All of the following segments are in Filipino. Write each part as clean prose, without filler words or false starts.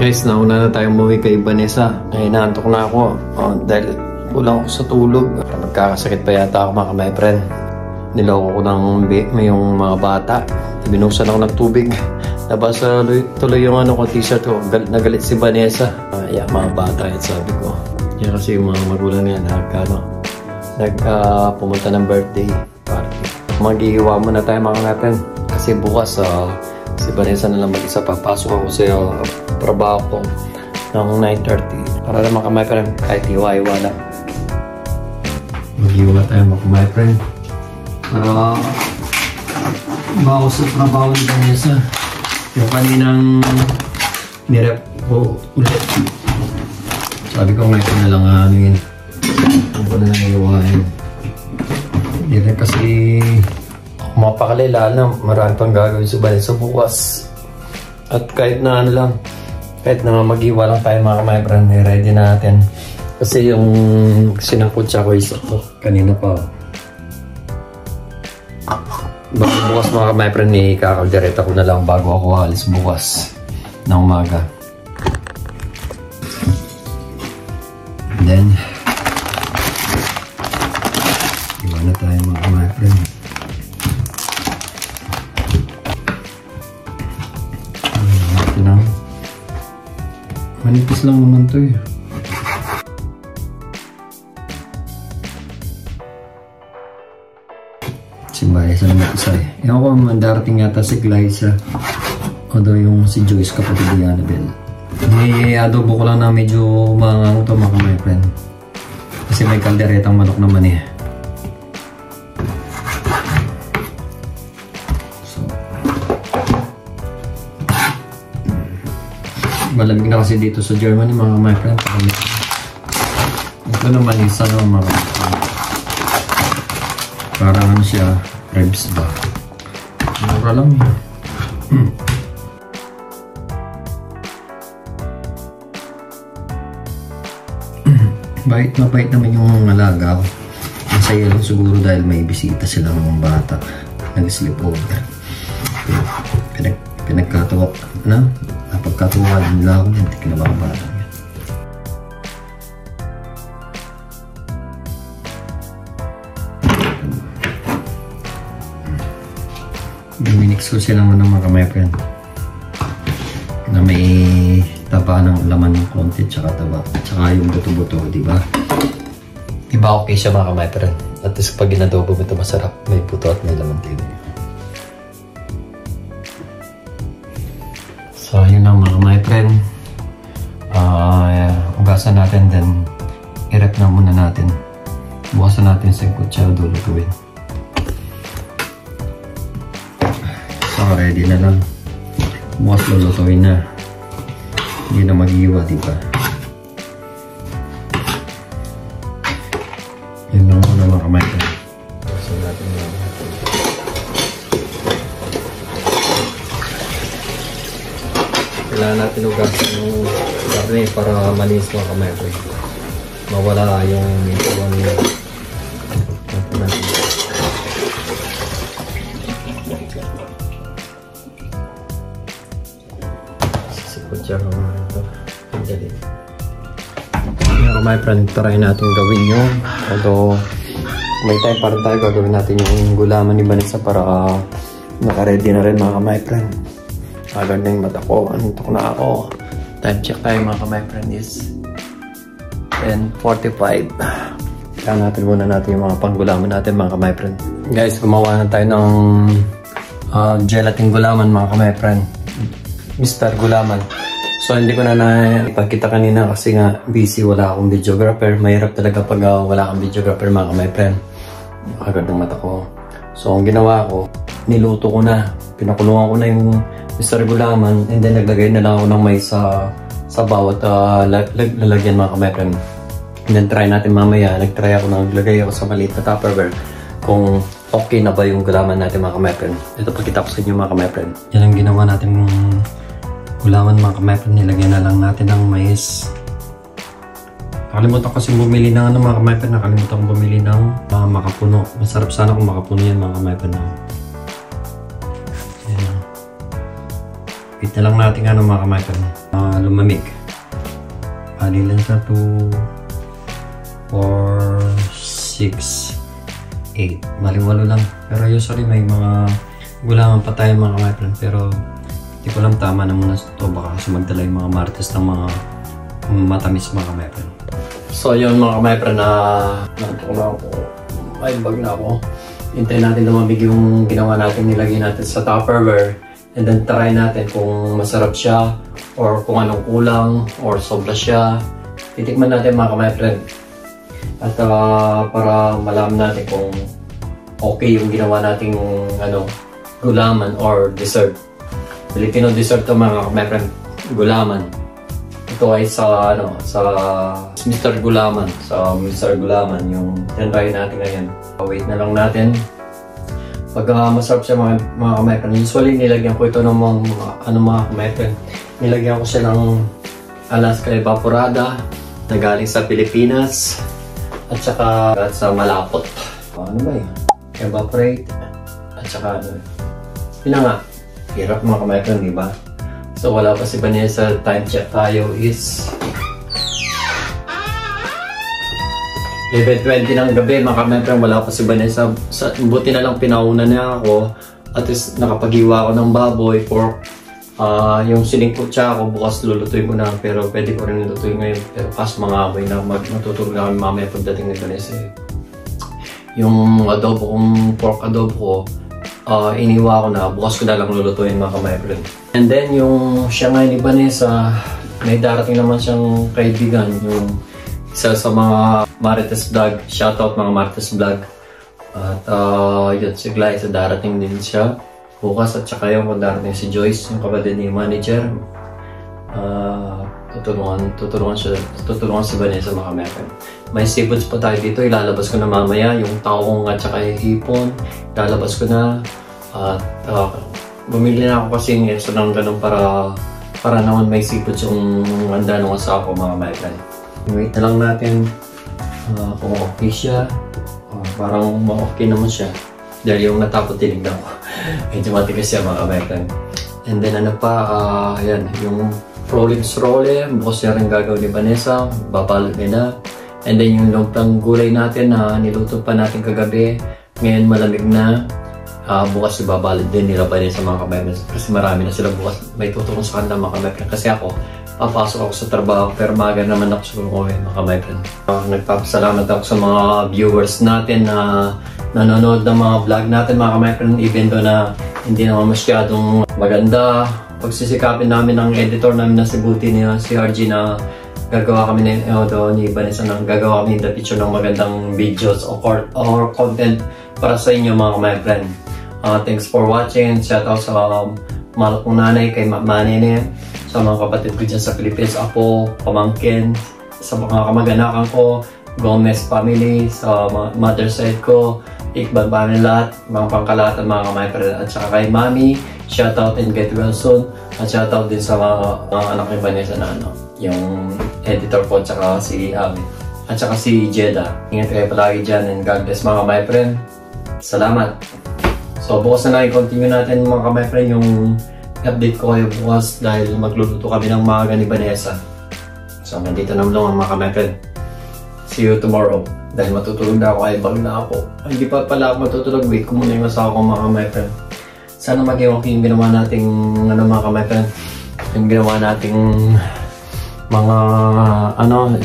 Guys, nauna na tayong umuwi kay Vanessa. Ay, naantok na ako. Dahil kulang ako sa tulog. Magkakasakit pa yata ako mga my friend. Niloko ko ng yung mga bata. Binusan ako ng tubig. Nabasa tuloy yung ano ko, t-shirt ko. Nagalit si Vanessa. Mga bata yan sabi ko. Yan kasi yung mga magulang niya pumunta ng birthday party. Maghihiwa muna tayo mga my friend. Kasi bukas si Vanessa na lang mag-isa. Papasok ako sa trabaho ko ng 9:30 para naman ka my friend kahit hiwa-hiwa lang. Mag-hiwa tayo mga my friend para bago sa trabaho ni Vanessa. Yung kaninang nirep ko ulit. Sabi ko ngayon na lang yun. Ang ko na lang hiwain. Hindi rin kasi mapakalila na marami pang gagawin sa Vanessa bukas. At kahit na ano lang, kahit na mag-iwa lang tayo mga my friend, ready na natin. Kasi yung sinangkot siya ko isa ko kanina pa. Bukas mga my friend, kakaldereta ko na lang bago ako alis bukas na umaga. And then, iwa na tayo mga my friend. Manipis lang naman to eh. Si Vanessa naman isa eh. Ewan ko naman darating yata si Glyza. Although yung si Joyce kapatid ni Annabelle. I-adobo ko lang na medyo mangang to mga my friend. Kasi may kalderetang manok naman eh. Malamig na kasi dito sa Germany mga my friend. Ito naman isa naman mga parang ano siya, ribs ba? Mura lang yun. Bait na bait naman yung alaga ko. Masaya lang siguro dahil may bisita silang mga bata. Nag-sleep over. Pinagkatawa na? Pagkatuwa nila ako, hindi ka na mga bata. Minix ko sila muna mga my friend. Na may taba ng laman ng konti, tsaka taba. Tsaka yung buto-buto, di ba? Iba okay siya mga my friend. At least pag ginadobo ito masarap. May buto at may laman din. So, yun lang mga my friend. Ugasan natin, then i-rep na muna natin. Bukasan natin sa kutsa, dulutuin. So, ready na lang. Bukas lulutuin na. Hindi na mag-iwa, diba? Yun lang muna mga my friend. Ugasan natin na. Kailangan natin ugasan yung karne para manis mga kamay ko. Mawala yung ituan niya. Sisikot siya kamay ito. Mga kamay friend, try natin gawin yun. Although may time pa rin tayo gagawin natin yung gulaman ni Vanessa para naka-ready na rin mga kamay friend. Agad na yung mata ko. Antok na ako. Time check tayo mga my friend is 10:45. Kaya natin muna natin yung mga panggulaman natin mga my friend. Guys, gumawa na tayo ng gelatin gulaman mga my friend. Mr. Gulaman. So hindi ko na ipagkita kanina kasi nga busy, wala akong videographer. Mahirap talaga pag wala akong videographer mga my friend. Agad ng mata ko. So ang ginawa ko, niluto ko na. Pinakulungan ko na yung Mr. Gulaman, and then naglagay na lang ako ng mais sa bawat lalagyan mga my friend. And then try natin mamaya. Nagtry ako na naglagay ako sa maliit na Tupperware kung okay na ba yung gulaman natin mga my friend. Ito pakita ko sa inyo mga my friend. Yan ang ginawa natin ng gulaman mga my friend. Nilagyan na lang natin ng mais. Nakalimutan kasi bumili ng mga my friend. Nakalimutan kong bumili ng makapuno. Masarap sana kung makapuno yan mga my friend. Wait na lang natin mga ka-my-friend. Lumamig. Bali lang sa 2, 4, 6, 8. Bali 8 lang. Pero usually may mga gulaman pa tayo mga ka-my-friend. Pero hindi ko lang tama na muna ito. Baka kasi magdala yung mga marites ng mga matamis mga ka-my-friend. So yun mga ka-my-friend na nantok na ako. Ay bag na ako. Hintayin natin lumamig yung ginawa natin. Nilagay natin sa Tupperware. And then try natin kung masarap siya or kung anong kulang or sobra siya. Titikman natin mga ka-my-friend. At para malaman natin kung okay yung ginawa nating gulaman or dessert. Filipino dessert to mga ka-my-friend. Gulaman. Ito ay sa Mr. Gulaman. Sa Mr. Gulaman yung try natin ngayon. Wait na lang natin. Pag masarap siya mga ka-my-friend, usually nilagyan ko ito ng mga ka-my-friend. Nilagyan ko siya ng Alaska Evaporada na galing sa Pilipinas at saka sa malapot. Ano ba yun? Evaporate at saka yun na nga. Hirap mga ka-my-friend, di ba? So wala pa si Vanessa. Time check tayo is 11:20 ng gabi mga ka-my-friend, wala pa si Vanessa. Buti na lang pinauna niya ako. At least nakapag-iwa ako ng baboy, pork. Yung siningkot siya ako, bukas lulutuin ko na. Pero pwede ko rin lutuin ngayon. Pero kaso mga amoy na matutulog na kami mamaya pagdating ni Vanessa. Yung adobo kong pork adobo ko, iniwa ko na. Bukas ko na lang lulutuin mga ka-my-friend. And then yung siya ngayon ni Vanessa, may darating naman siyang kaibigan. Yung isa sa mga Marites Vlog. Shoutout mga Marites Vlog. At yun, si Glyza darating din siya bukas. At saka yung darating si Joyce, yung kapatid ni manager. Tutulungan si Vanessa mga ka-my-friend. May seafoods pa tayo dito. Ilalabas ko na mamaya. Yung taong at saka yung hipon. Ilalabas ko na. At bumili na ako kasi ng extra ng ganun para naman may seafoods yung handa ng asawa ko mga ka-my-friend. Wait na lang natin kung okay siya. Parang ma-okay naman siya. Dahil yung natapot tinignan ko. Medyo matigas siya mga ka-my-friend. And then ayan, yung Rollins roller. Bukas niya rin gagawin ni Vanessa. Babalot niya na. And then yung lumpang gulay natin na niluto pa natin kagabi. Ngayon malamig na. Bukas ibabalot din nila Vanessa mga ka-my-friend. Kasi marami na sila bukas. May tutulong sa kanila mga ka-my-friend. Kasi ako, papasok ako sa trabaho pero maaga naman ako sa uwi mga ka-my-friend. Nagpapasalamat ako sa mga viewers natin na nanonood ng mga vlog natin mga ka-my-friend. Even though na hindi naman masyadong maganda. Pagsisikapin namin ng editor namin na si Buti niya, si RG na gagawa kami ni Vanessa na gagawa kami the picture ng magandang videos or content para sa inyo mga ka-my-friend. Thanks for watching. Shoutout sa mahal kong nanay kay Manene. Sa mga kapatid ko dyan sa Philippines, Apo, pamangkin, sa mga kamag-anakan ko, Gomez family, sa mother side ko, Ikban family lahat, mga pangkalatan mga ka-my-friend. At saka kay Mami, shoutout and get well soon. At shoutout din sa mga anak ni Vanessa na yung editor ko, at saka si Abby. At saka si Jeddah. Ingat kayo palagi dyan and God bless mga ka-my-friend. Salamat! So bukas na continue natin mga ka-my-friend yung update ko kayo bukas dahil magluluto kami ng maaga ni Vanessa. So nandito naman lang mga ka-my-friend. See you tomorrow. Dahil matutulog na ako ay bag na ako. Ay, hindi pa pala ako matutulog. Wait ko muna yung asawa ko mga ka-my-friend. Sana maging okay yung ginawa nating mga ka-my-friend. Yung ginawa nating mga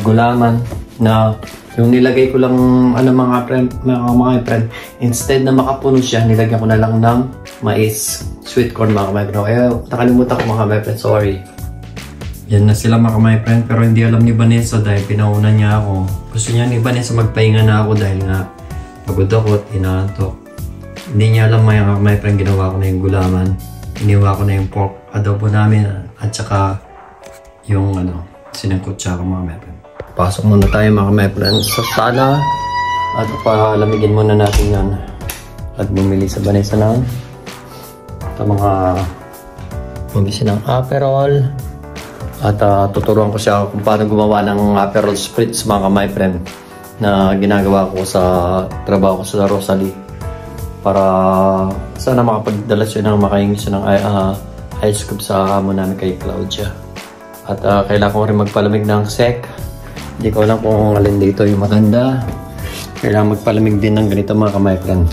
gulaman na yung nilagay ko lang mga friend, instead na makapuno siya, nilagyan ko na lang ng mais, sweet corn mga ka-my friend. Kaya nakalimutan ko mga ka-my-friend, sorry. Yan na sila mga ka-my-friend, pero hindi alam ni Vanessa dahil pinauna niya ako. Gusto niya ni Vanessa magpahinga na ako dahil nga pagod ako at inaantok. Hindi niya alam mga ka-my-friend, ginawa ko na yung gulaman. Iniwa ko na yung pork adobo namin at saka yung sinangkot siya ako mga ka-my-friend. Pasok muna tayo mga ka-my-friend sa sala at palamigin muna natin yan at bumili sa Vanessa ng mga bumisi ng Aperol at tuturuan ko siya kung paano gumawa ng Aperol Spritz mga ka-my-friend na ginagawa ko sa trabaho ko sa Rosalie para sana makapagdala siya ng makahingi siya ng ice cube sa amo namin kay Claudia. At kailangan ko rin magpalamig ng sec. Hindi ko alam kung alin dito yung maganda. Kailangan magpalamig din ng ganito mga my friend.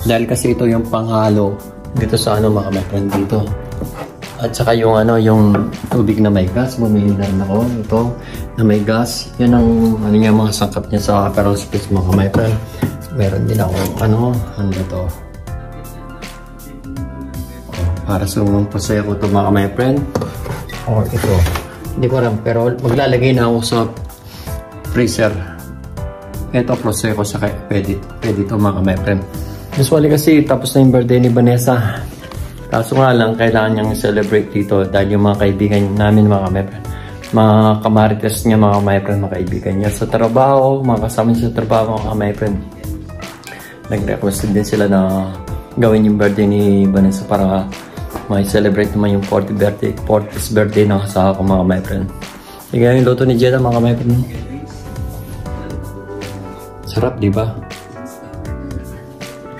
Dahil kasi ito yung panghalo dito sa mga my friend dito. At saka yung yung tubig na may gas, bumili na rin ako ito na may gas. Yan ang niya, mga sangkap niya sa Aperol Spritz mga my friend. Meron din ako ano to. Para sumampasaya ko ito mga my friend. Or ito. Hindi ko alam pero maglalagay na ako sa freezer. Ito prosecco sa pwede ito mga my friend. Usually kasi tapos na yung birthday ni Vanessa. Kaso nga lang, kailangan niyang celebrate dito dahil yung mga kaibigan namin, mga friend, mga kamarites niya, mga friend, mga kaibigan niya sa trabaho, mga kasama niya sa trabaho, mga friend. Nag-request din sila na gawin yung birthday ni Vanessa para may celebrate naman yung 40th birthday ng asawa ko, mga friend. Sige, yung luto ni Jeda, mga friend. Sarap, di ba?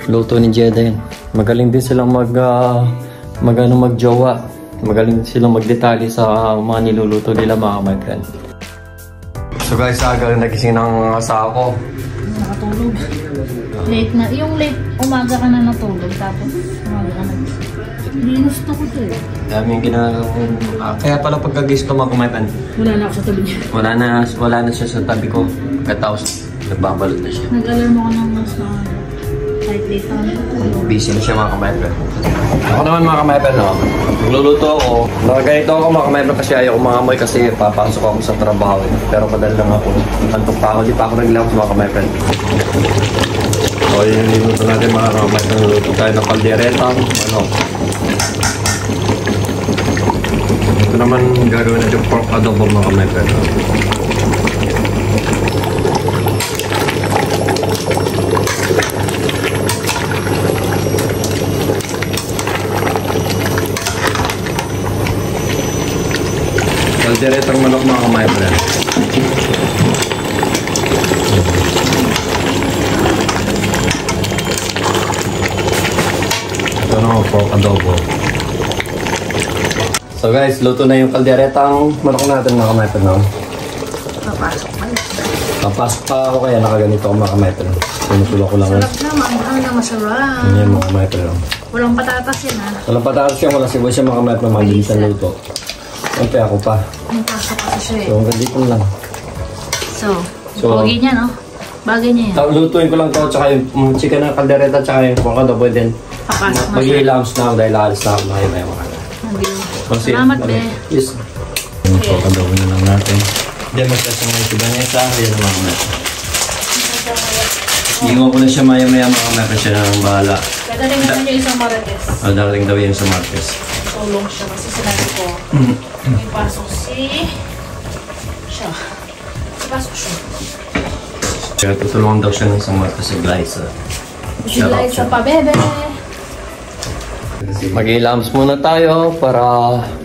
Luto ni Jeda yan. Magaling din silang magjowa. Magaling silang magdetalye sa mga niluluto nila mga my friend. So guys, aga nagising ng asawa ko. Nakatulog. Late na. Yung late, umaga ka na natulog. Tapos umaga ka na. Hindi gusto ko ito eh. Dami yung ginagawa. Kaya pala pagkagis ko mga my friend. Wala na ako sa tabi niya. Wala na siya sa tabi ko. Pagkatapos nagbabalot na siya. Nag-alarm ako ng mas na kahit late na. Busy na siya mga kamay-friend. Ako naman mga kamay-friend, no? Nagluluto ako. Nakaganito ako mga kamay-friend kasi ayaw ko mangamoy kasi papasok ako sa trabaho. Pero padal lang ako. Antok pa ako. Di pa ako naglakos mga kamay-friend. So yun yung niluto natin mga kamay-friend. Naluto tayo ng kaldereta. Ito naman gagawin natin pork adobo mga kamay-friend. Kalderetang manok mga my friend. Ito na ako pork adobo. So guys, luto na yung kalderetang manok natin mga my friend. Papasok pa. Papasok pa ako kaya nakaganito ako mga my friend. Sinutulo ko lang. Sarap naman. Ano na masarap. Yan mga my friend. Walang patatas yan ha. Walang patatas yan. Walang sibuyas yan mga my friend. Mabilisan luto. Siyempre ako pa. Napasok kasi siya eh. So hanggang dito lang. So bagay niya no? Bagay niya yan. Lutuin ko lang ito. Tsaka yung chicken ng kaldereta. Tsaka yung pork adobo din. Papasok na siya. Mag-i-lounge na ako dahil alis na ako na kayo mga Salamat be. Yes. Yung pork adobo na lang natin. Then magkasang ngayon si Vanessa. Ayan ang mga natin. Iwan ko na siya maya-maya mga meron siya ng bahala. Kadaling naman yung isang Martes. Darating daw yun sa Martes. Tulong siya kasi sinabi ko. May pasok siya. Pasok siya. Kaya tutulungan daw siya ng isang Martes si Glyza. Si Glyza pa, bebe. Mag-i-lams muna tayo para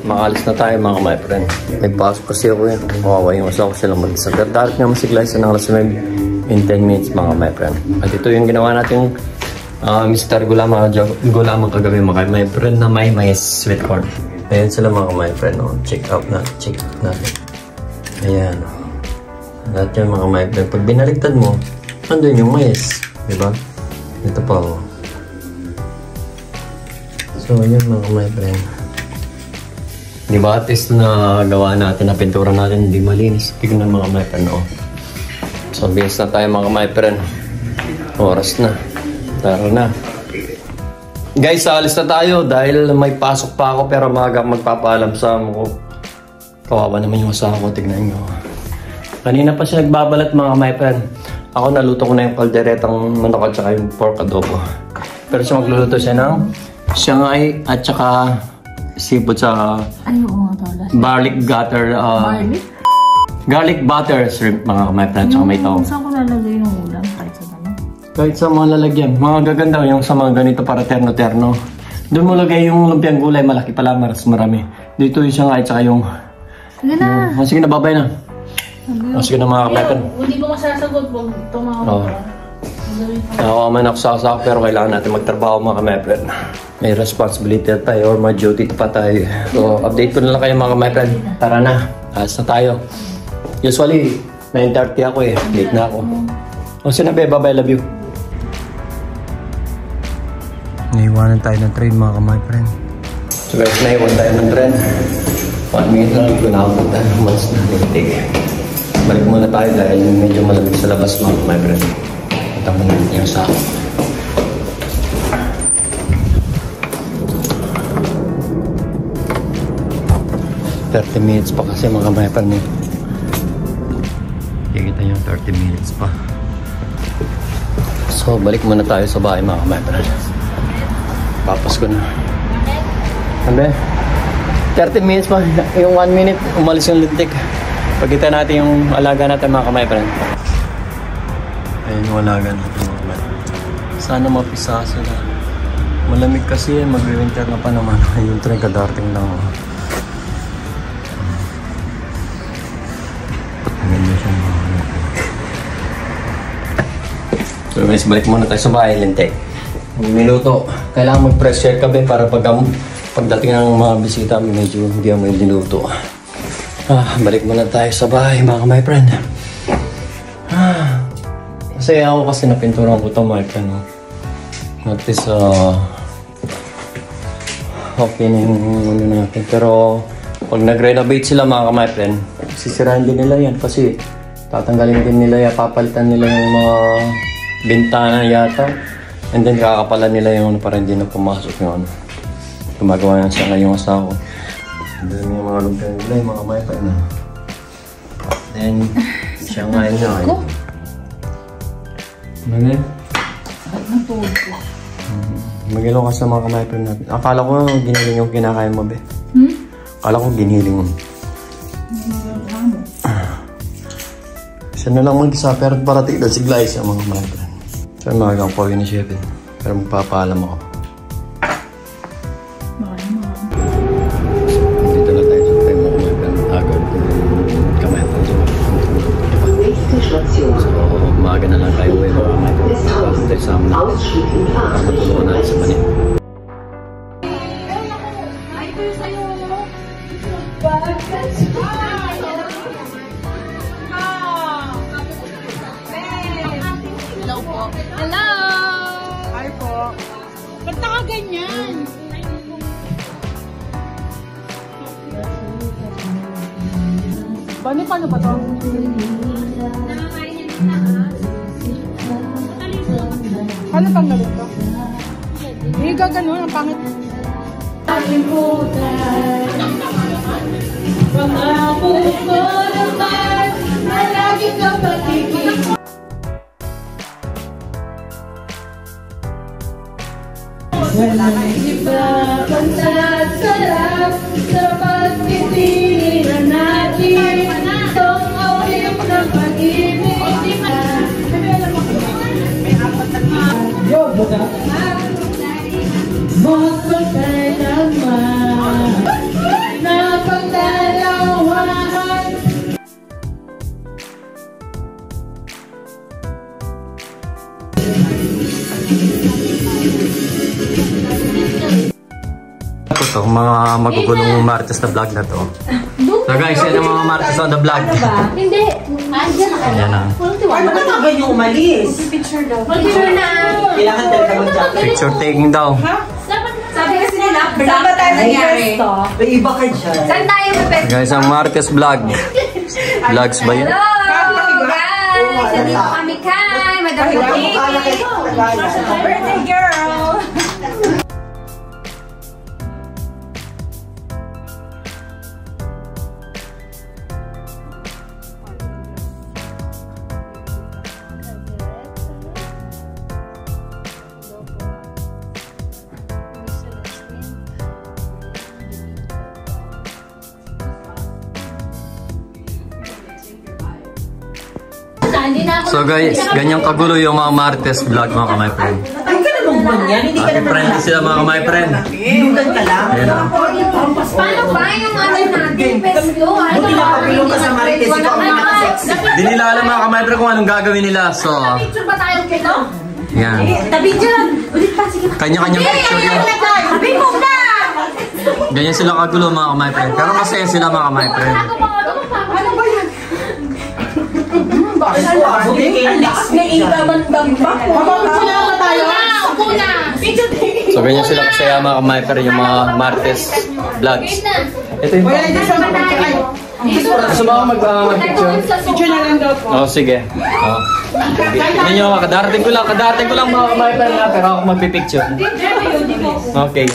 makalis na tayo mga my friend. May pasok kasi ako yan. Kawawa yung asawa ko silang mag-isa. Pero dapat nga si Glyza ng alas 9 in 10 minutes mga my friend. At ito yung ginawa natin Mr. Gulaman kagabi mga my friend na may sweet corn. Ayan sila mga my friend. Oh. Check out natin. Ayan. Lahat yan mga my friend. Pag binaligtad mo, andun yung mais. Diba? Ito pa oh. So yun mga my friend. Diba at least na gawa natin, na pintura natin, hindi malinis. Tignan mga my friend oh. So bilis na tayo mga my friend. Oras na. Tara na. Guys, alis na tayo dahil may pasok pa ako pero maaga magpapaalam sa mo. Kawawa naman yung asawa ko, tignan nyo. Kanina pa siya nagbabalat mga my friend. Ako naluto ko na yung kalderetang manok at saka yung pork adobo. Pero siya magluluto siya ng Shanghai at saka seafood sa garlic butter. Garlic butter shrimp mga my friend. Tsaka may tao. Saan ko lalagay yung ulam? Kahit sa mga lalagyan. Mga gaganda yung sa mga ganito para terno-terno. Doon mo lagay yung lumpiang gulay. Malaki pala. Mas marami. Dito yung Shanghai at saka yung... Sige na. Sige na, babay na. Sige na mga kapatid. Hindi ko masasagot. Huwag tumawag ka. Nakawaman ako sa pero kailangan natin magtrabaho mga kapatid. may responsibility tayo or may duty pa tayo. So, update ko na lang kayo mga my friend. Tara na. Alas na tayo. Usually, 9:30 ako eh. Late na ako. O sinabi, bye-bye, love you. Naiwanan tayo ng train mga my friend. So guys, naiwan tayo ng train. 1 minute lang ito na ako tayo. Mas na nilitig. Balik muna tayo dahil medyo malamig sa labas mga my friend. Punta muna natin yung sako. 30 minutes pa kasi mga my friend. Kikita nyo 30 minutes pa. So balik muna tayo sa bahay mga my friend. Papas ko na. Ano? 30 minutes pa. Yung 1 minute umalis yung lintik. Pagkita natin yung alaga natin mga my friend. Ayun yung alaga natin mga my friend. Sana mapisaso na. Malamig kasi magwi-winter na pa naman. Yung train kadarting lang. So guys, balik muna tayo sa bahay, lintik. Minuto. Kailangan mag-pressure ka ba para pagdating ng mga bisita, medyo hindi mo yung niluto. Balik muna tayo sa bahay, mga my friend. Kasi ako kasi napinturan ko ito, my friend. At least, okay na yung ano natin. Pero, pag nag-renovate sila mga my friend, sisirahan din nila yan kasi tatanggalin din nila yan, papalitan nila yung mga bintana yata. And then kakapalan nila yung ano para hindi na pumasok yung ano. Gumagawa yan siya ngayong asawa ko. And then yung mga lumpia nila, yung mga my friend na. Then, siya ngayon na kayo. Ano yun? Natulog ko. Mag-ilaw ka sa mga my friend natin. Akala ko giniling yung kinakain mo, be. Akala ko giniling mo. Siya na lang mag-isa, pero parating dahil si Glyce ang mga my friend. So, magang po yun ni Shepin. Pero magpapaalam ako. Dito na tayo sa tayo mga my friend. Agad kamay po. So, maaga na lang tayo uwi mga my friend. Tapos tayo sa amin. Para matulungan natin sa mani. Hello! Hi po. Ba't nakaganyan? Paano ba ito? Paano pang galit ito? Hindi gaganon, ang pangit. Pangako ko naman na lagi ka patigil. Walang iba pang sarap sa pagtitigilan natin. Itong awit ng pag-ibig. Magpagkailanman na pagdalawahan. Ito, mga magugulong Martes na vlog na to. So guys, yan ang mga Martes on the vlog. Hindi. Andiyan na kayo. Yan na. Ano ka na ba yung umalis? Picture daw. Picture na. Kailangan talaga mag-jacket. Picture taking daw. Sabi kasi nila, Saan ba tayo nangyari? May iba ka dyan. saan tayo mapet? Guys, ang Martes vlog. Vlogs ba yan? Hello guys! Nandito kami kay Madam Baby. Birthday girl! So guys, ganyang kagulo yung mga Martes vlog mga my friend. Ay ka namang buwan yan, hindi ka naman Friendly sila mga my friend. Hinugan ka lang. Ayan na. Paano ba yung ano natin? Pesto? Buti na pagulong ka sa Marites, ikaw ang nakasexy. Di nila alam mga my friend kung anong gagawin nila. So, Picture ba tayo kilo? Yan. Tabi dyan. Ulit pa, sige. Kanya-kanyang picture yan. Tabi mo na. Ganyan sila kagulo mga kamay friend. Pero masaya sila mga kamay friend. Ano ba yan? Alex, naiigaman bang ba? Mamamula na tayo. Upo na! So ganyan sila kasaya mga kamay friend yung mga Martes vlogs. Ito yung gusto mo ako mag-picture? Picture na lang daw po. Oo, sige. Oo. Tignan nyo, kadarating ko lang mga kamay friend na pero ako magpipicture. Okay.